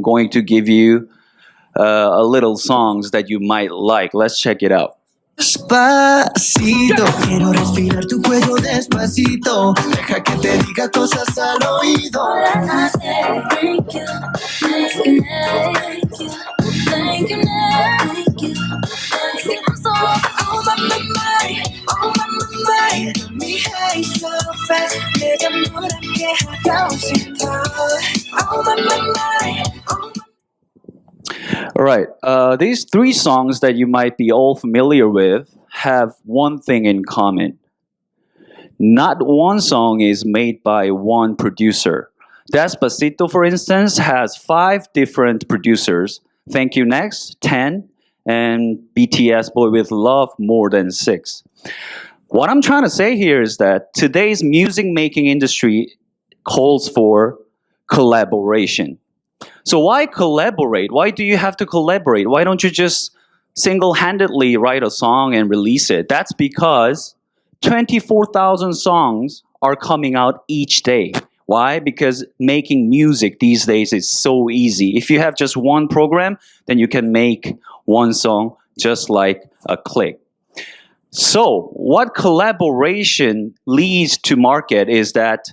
I'm going to give you a little songs that you might like. Let's check it out. Despacito, quiero respirar tu cuello despacito. Deja que te diga cosas al oído. Thank you, thank you, thank you, thank you, thank you. I'm so on my mind, on my mind. Me hate so fast, 내가 노랗게 하고 싶어. On my mind, on my. All right. These three songs that you might be all familiar with have one thing in common. Not one song is made by one producer. Despacito, for instance, has 5 different producers. Thank You Next, 10. And BTS Boy With Love, more than 6. What I'm trying to say here is that today's music making industry calls for collaboration. So why collaborate? Why do you have to collaborate? Why don't you just single-handedly write a song and release it? That's because 24,000 songs are coming out each day. Why? Because making music these days is so easy. If you have just one program, then you can make one song just like a click. So what collaboration leads to market is that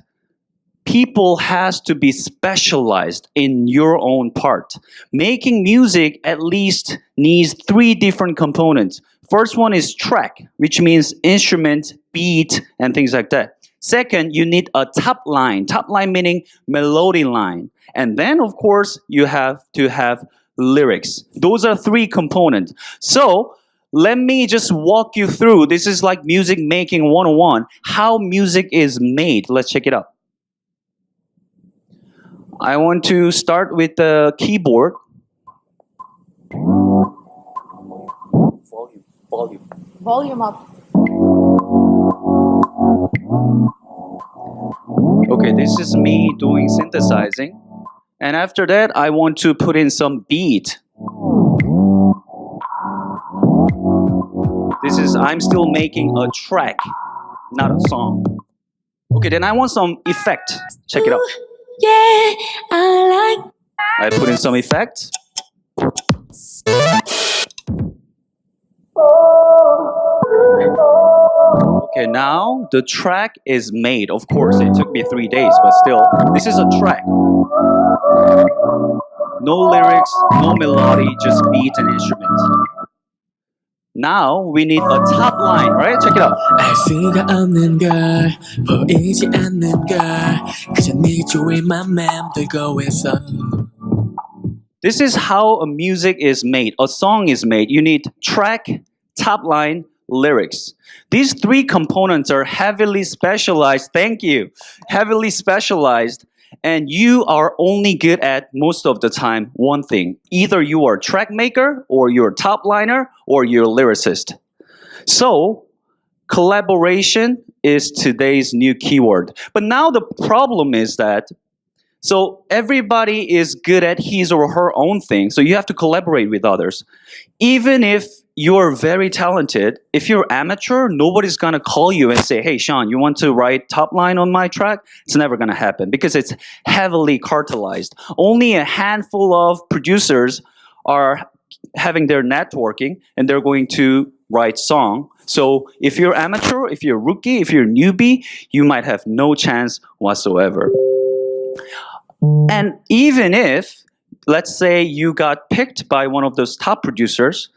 people has to be specialized in your own part. Making music at least needs 3 different components. First one is track, which means instrument, beat, and things like that. Second, you need a top line. Top line meaning melody line. And then, of course, you have to have lyrics. Those are 3 components. So let me just walk you through. This is like music making 101. How music is made. Let's check it out. I want to start with the keyboard. Volume up. Okay, this is me doing synthesizing. And after that, I want to put in some beat. I'm still making a track, not a song. Okay, then I want some effect. Check it out. Yeah, I like. I put in some effect. Okay, now the track is made. Of course, it took me 3 days, but still, this is a track. No lyrics, no melody, just beat and instruments. Now we need a top line, right? Check it out. 알 수가 없는 걸 보이지 않는 걸 그저 네 주위만 맴돌고 있어. This is how a music is made. A song is made. You need track, top line, lyrics. These 3 components are heavily specialized. Thank you. Heavily specialized. And you are only good at, most of the time, one thing. Either you are a track maker, or you're a top liner, or you're a lyricist. So, collaboration is today's new keyword. But now the problem is that, so everybody is good at his or her own thing, so you have to collaborate with others. Even if you're very talented, if you're amateur, nobody's gonna call you and say, hey Sean, you want to write top line on my track? It's never gonna happen because it's heavily cartelized. Only a handful of producers are having their networking and they're going to write song. So if you're amateur, if you're rookie, if you're newbie, you might have no chance whatsoever. And even if, let's say you got picked by one of those top producers,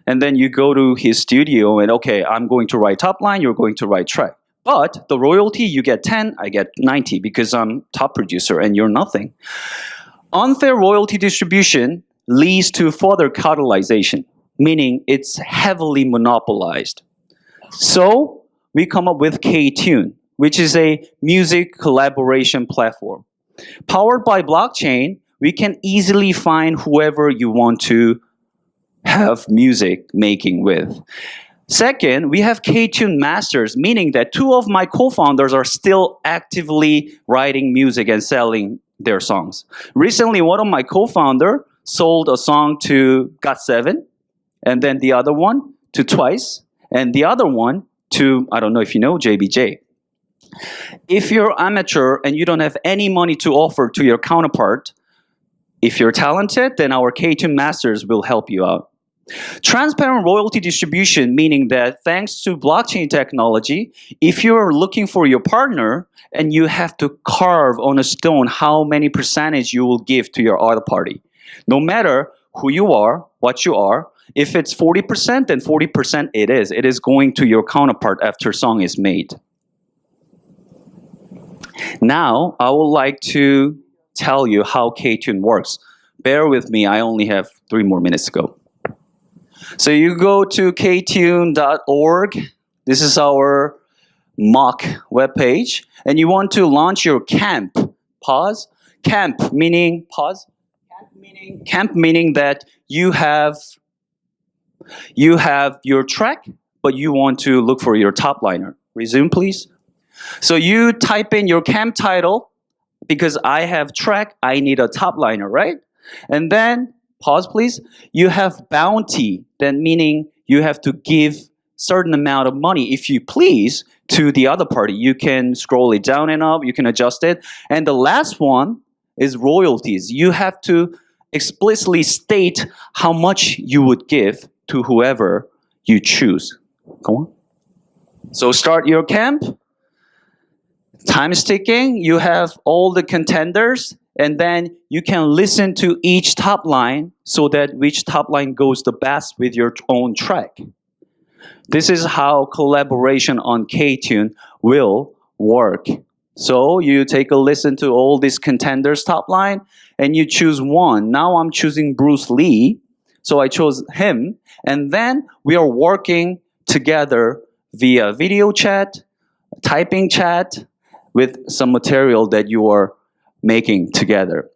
and then you go to his studio and, okay, I'm going to write top line, you're going to write track. But the royalty, you get 10, I get 90 because I'm top producer and you're nothing. Unfair royalty distribution leads to further cartelization, meaning it's heavily monopolized. So we come up with K-Tune, which is a music collaboration platform. Powered by blockchain, we can easily find whoever you want to have music making with. Second, we have K-Tune Masters, meaning that 2 of my co-founders are still actively writing music and selling their songs. Recently, one of my co-founders sold a song to Got7, and then the other one to Twice, and the other one to, I don't know if you know, JBJ. If you're amateur and you don't have any money to offer to your counterpart, If you're talented, then our K2 masters will help you out. Transparent royalty distribution, meaning that thanks to blockchain technology, if you're looking for your partner and you have to carve on a stone how many percentage you will give to your other party, no matter who you are, what you are, if it's 40%, then 40% it is. It is going to your counterpart after song is made. Now, I would like to tell you how K-Tune works. Bear with me, I only have 3 more minutes to go. So you go to ktune.org. This is our mock webpage. And you want to launch your camp. Pause. Camp meaning, pause. Camp meaning that you have your track, but you want to look for your top liner. Resume, please. So you type in your camp title. Because I have track, I need a top liner, right? And then, pause please, you have bounty, then meaning you have to give certain amount of money, if you please, to the other party. You can scroll it down and up, you can adjust it. And the last one is royalties. You have to explicitly state how much you would give to whoever you choose. Go on. So start your camp. Time is ticking. You have all the contenders, and then you can listen to each top line so that which top line goes the best with your own track. This is how collaboration on K-Tune will work. So you take a listen to all these contenders top line, and you choose one. Now I'm choosing Bruce Lee, so I chose him, and then we are working together via video chat, typing chat, with some material that you are making together.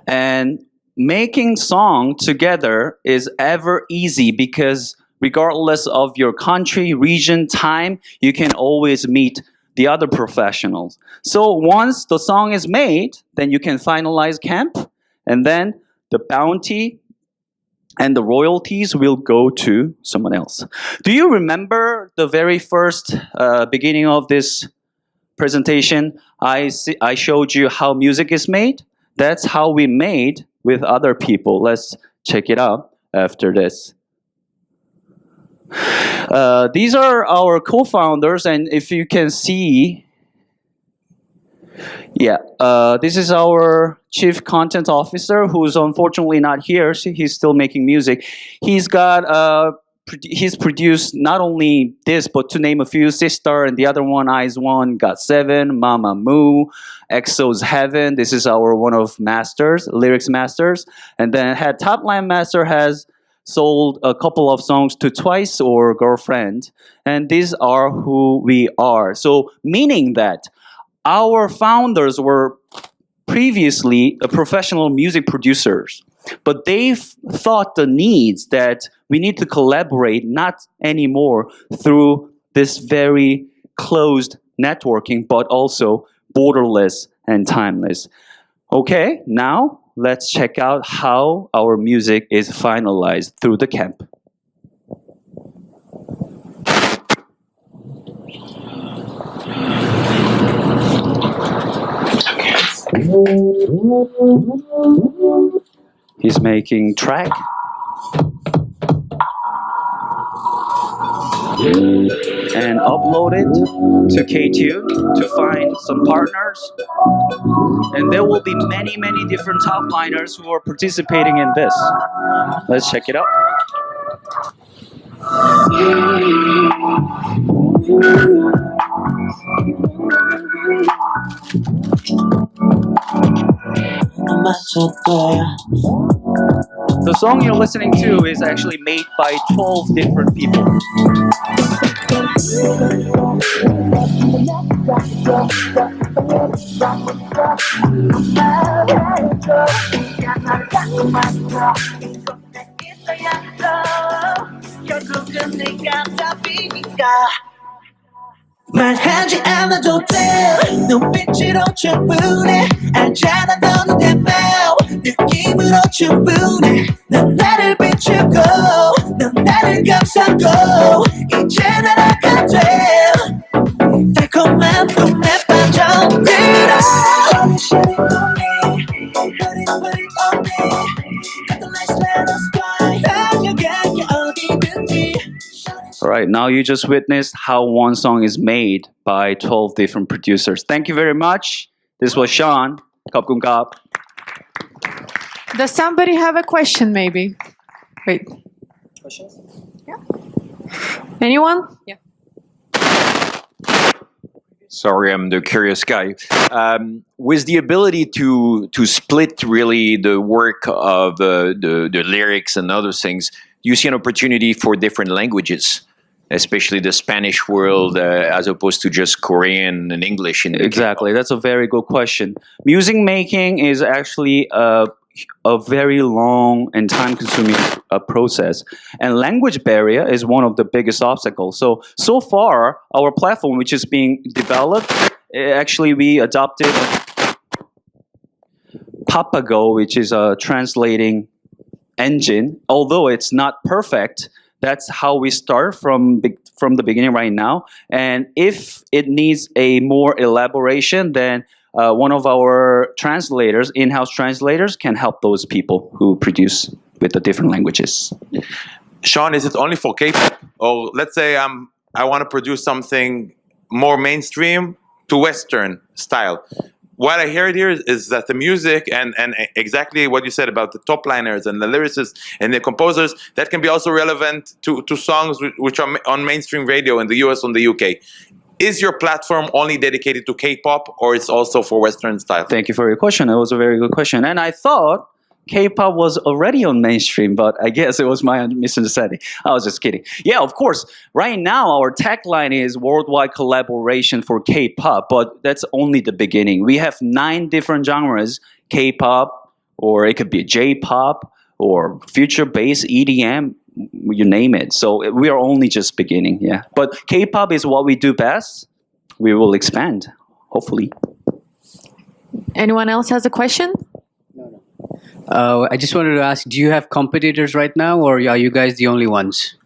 And making song together is ever easy because regardless of your country, region, time, you can always meet the other professionals. So once the song is made, then you can finalize camp, and then the bounty and the royalties will go to someone else. Do you remember the very first beginning of this presentation? I showed you how music is made. That's how we made with other people. Let's check it out after this. These are our co-founders, and if you can see, this is our chief content officer, who's unfortunately not here. So he's still making music. He's produced not only this, but to name a few, Sister, and the other one, Eyes One, Got Seven, Mama Moo, EXO's Heaven. This is our one of masters, lyrics masters. And then Top Line Master has sold a couple of songs to Twice or Girlfriend. And these are who we are. So meaning that our founders were previously professional music producers. But they've thought the needs that we need to collaborate not anymore through this very closed networking, but also borderless and timeless. Okay, now let's check out how our music is finalized through the camp. He's making track. And upload it to K-Tune to find some partners. And there will be many, many different top liners who are participating in this. Let's check it out. The song you're listening to is actually made by 12 different people. 말하지 않아도 돼 눈빛으로 충분해 알잖아 너는 내 마음 느낌으로 충분해 넌 나를 비추고 넌 나를 감싸고 이제 날아가돼 달콤한 꿈에 빠져들어 Put it the sky. 달려갈게 어디든지. All right, now you just witnessed how one song is made by 12 different producers. Thank you very much. This was Sean. Kap kum kap. Does somebody have a question, maybe? Wait. Questions? Yeah. Anyone? Yeah. Sorry, I'm the curious guy. With the ability to split really the work of the lyrics and other things, you see an opportunity for different languages, especially the Spanish world, as opposed to just Korean and English. Exactly. That's a very good question. Music making is actually a very long and time-consuming process, and language barrier is one of the biggest obstacles. So far, our platform, which is being developed, actually we adopted Papago, which is a translating engine. Although it's not perfect, that's how we start from the beginning right now. And if it needs a more elaboration, then one of our translators, in-house translators, can help those people who produce with the different languages. Sean, is it only for K-pop? Or let's say I want to produce something more mainstream to Western style. What I hear here is that the music and exactly what you said about the top liners and the lyricists and the composers, that can be also relevant to songs which are on mainstream radio in the US and the UK. Is your platform only dedicated to K-pop, or it's also for Western style? Thank you for your question. It was a very good question. And I thought K-pop was already on mainstream, but I guess it was my misunderstanding. I was just kidding. Yeah, of course. Right now, our tagline is worldwide collaboration for K-pop, but that's only the beginning. We have 9 different genres: K-pop, or it could be J-pop, or future-based EDM, you name it. So we are only just beginning, yeah. But K-pop is what we do best. We will expand, hopefully. Anyone else has a question? I just wanted to ask, do you have competitors right now, or are you guys the only ones?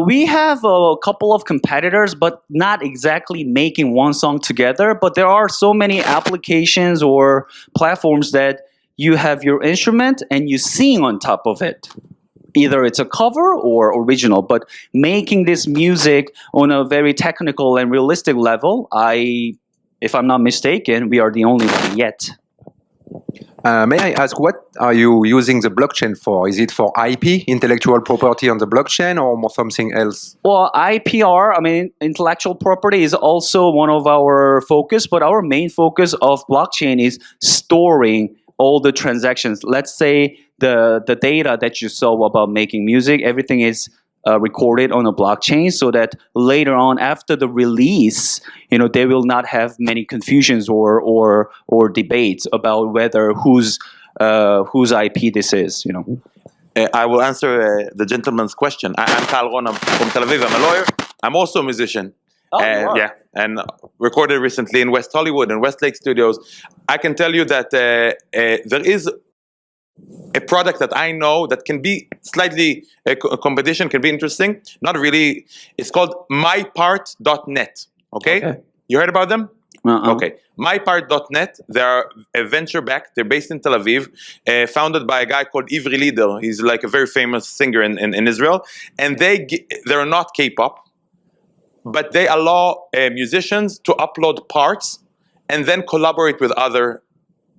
We have a couple of competitors, but not exactly making one song together. But there are so many applications or platforms that you have your instrument and you sing on top of it. Either it's a cover or original, but making this music on a very technical and realistic level, if I'm not mistaken, we are the only one yet. May I ask, what are you using the blockchain for? Is it for IP, intellectual property on the blockchain, or more something else? Well, IPR, intellectual property, is also one of our focus, but our main focus of blockchain is storing all the transactions. Let's say the data that you saw about making music, everything is recorded on a blockchain, so that later on, after the release, they will not have many confusions or debates about whether whose IP this is. I will answer the gentleman's question. I'm Tal Ron. I'm from Tel Aviv. I'm a lawyer. I'm also a musician. Oh, you are? Yeah, and recorded recently in West Hollywood and Westlake Studios. I can tell you that there is a product that I know that can be slightly a competition, can be interesting. Not really. It's called mypart.net. Okay? You heard about them? Okay. mypart.net. They're a venture back. They're based in Tel Aviv, founded by a guy called Ivri Lider. He's like a very famous singer in Israel. And they're not K-pop, but they allow musicians to upload parts and then collaborate with other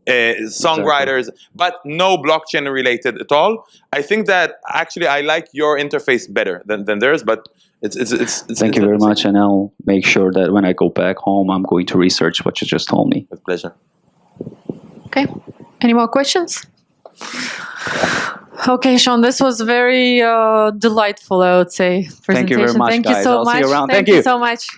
songwriters, but no blockchain related at all. I think that actually I like your interface better than theirs, but it's Thank you very much, and I'll make sure that when I go back home, I'm going to research what you just told me. With pleasure. Okay. Any more questions? Okay, Sean, this was very delightful, I would say. Thank you very much, Thank guys. you so I'll much. see you around. Thank you so much.